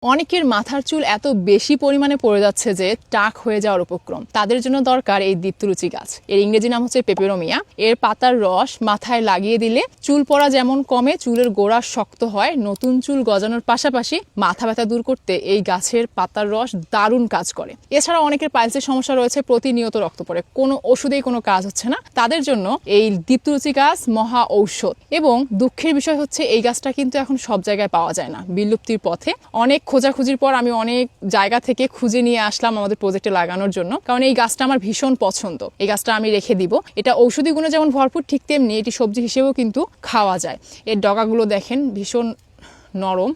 অনেকের মাথার চুল এত বেশি পরিমাণে পড়ে যাচ্ছে যে টাক হয়ে যাওয়ার উপক্রম। তাদের জন্য দরকার এই দীপ্তরুচি গাছ। এর ইংরেজি নাম হচ্ছে পেপেরোমিয়া। এর পাতার রস মাথায় লাগিয়ে দিলে চুল পড়া যেমন কমে, চুলের গোড়া শক্ত হয়, নতুন চুল গজানোর পাশাপাশি মাথা ব্যথা দূর করতে এই গাছের পাতার রস দারুণ কাজ করে। এছাড়া অনেকের পাইলসের সমস্যা রয়েছে, প্রতিনিয়ত রক্ত পড়ে, কোনো ওষুধেই কোনো কাজ হচ্ছে না, তাদের জন্য এই দীপ্তরুচি গাছ মহা ঔষধ। এবং দুঃখের বিষয় হচ্ছে এই গাছটা কিন্তু এখন সব জায়গায় পাওয়া যায় না, বিলুপ্তির পথে। অনেক খোঁজাখুঁজির পর আমি অনেক জায়গা থেকে খুঁজে নিয়ে আসলাম আমাদের প্রজেক্টে লাগানোর জন্য, কারণ এই গাছটা আমার ভীষণ পছন্দ। এই গাছটা আমি রেখে দিব। এটা ঔষধি গুণে যেমন ভরপুর, ঠিক তেমনি এটি সবজি হিসেবেও কিন্তু খাওয়া যায়। এর ডগাগুলো দেখেন ভীষণ নরম,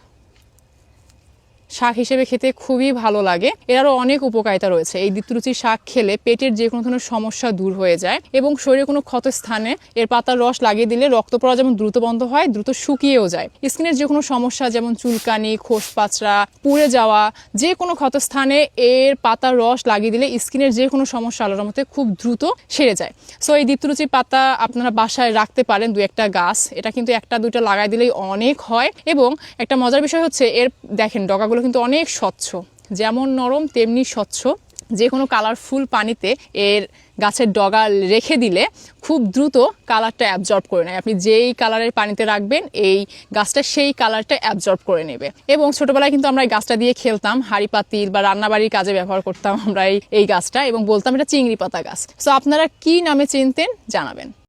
শাক হিসেবে খেতে খুবই ভালো লাগে। এর আরও অনেক উপকারিতা রয়েছে। এই দীপ্তরুচির শাক খেলে পেটের যে কোনো ধরনের সমস্যা দূর হয়ে যায় এবং শরীরে কোনো ক্ষত স্থানে এর পাতার রস লাগিয়ে দিলে রক্ত পড়া যেমন দ্রুত বন্ধ হয়, দ্রুত শুকিয়েও যায়। স্কিনের যে কোনো সমস্যা যেমন চুলকানি, খোসপাচড়া, পুড়ে যাওয়া, যে কোনো ক্ষত স্থানে এর পাতার রস লাগিয়ে দিলে স্কিনের যে কোনো সমস্যা আল্লাহর মধ্যে খুব দ্রুত সেরে যায়। সো এই দীপ্তরুচির পাতা আপনারা বাসায় রাখতে পারেন, দু একটা গাছ। এটা কিন্তু একটা দুইটা লাগাই দিলেই অনেক হয়। এবং একটা মজার বিষয় হচ্ছে এর দেখেন ডগাগুলো কিন্তু অনেক স্বচ্ছ, যেমন নরম তেমনি স্বচ্ছ। যে কোনো কালারফুল পানিতে এর গাছের ডগা রেখে দিলে খুব দ্রুত কালারটা অ্যাবজর্ব করে নেয়। আপনি যেই কালারের পানিতে রাখবেন এই গাছটা সেই কালারটা অ্যাবজর্ব করে নেবে। এবং ছোটবেলায় কিন্তু আমরা এই গাছটা দিয়ে খেলতাম, হাঁড়ি পাতিল বা রান্নাবাড়ির কাজে ব্যবহার করতাম আমরা এই গাছটা, এবং বলতাম এটা চিংড়ি পাতা গাছ। সো আপনারা কি নামে চিনতেন জানাবেন।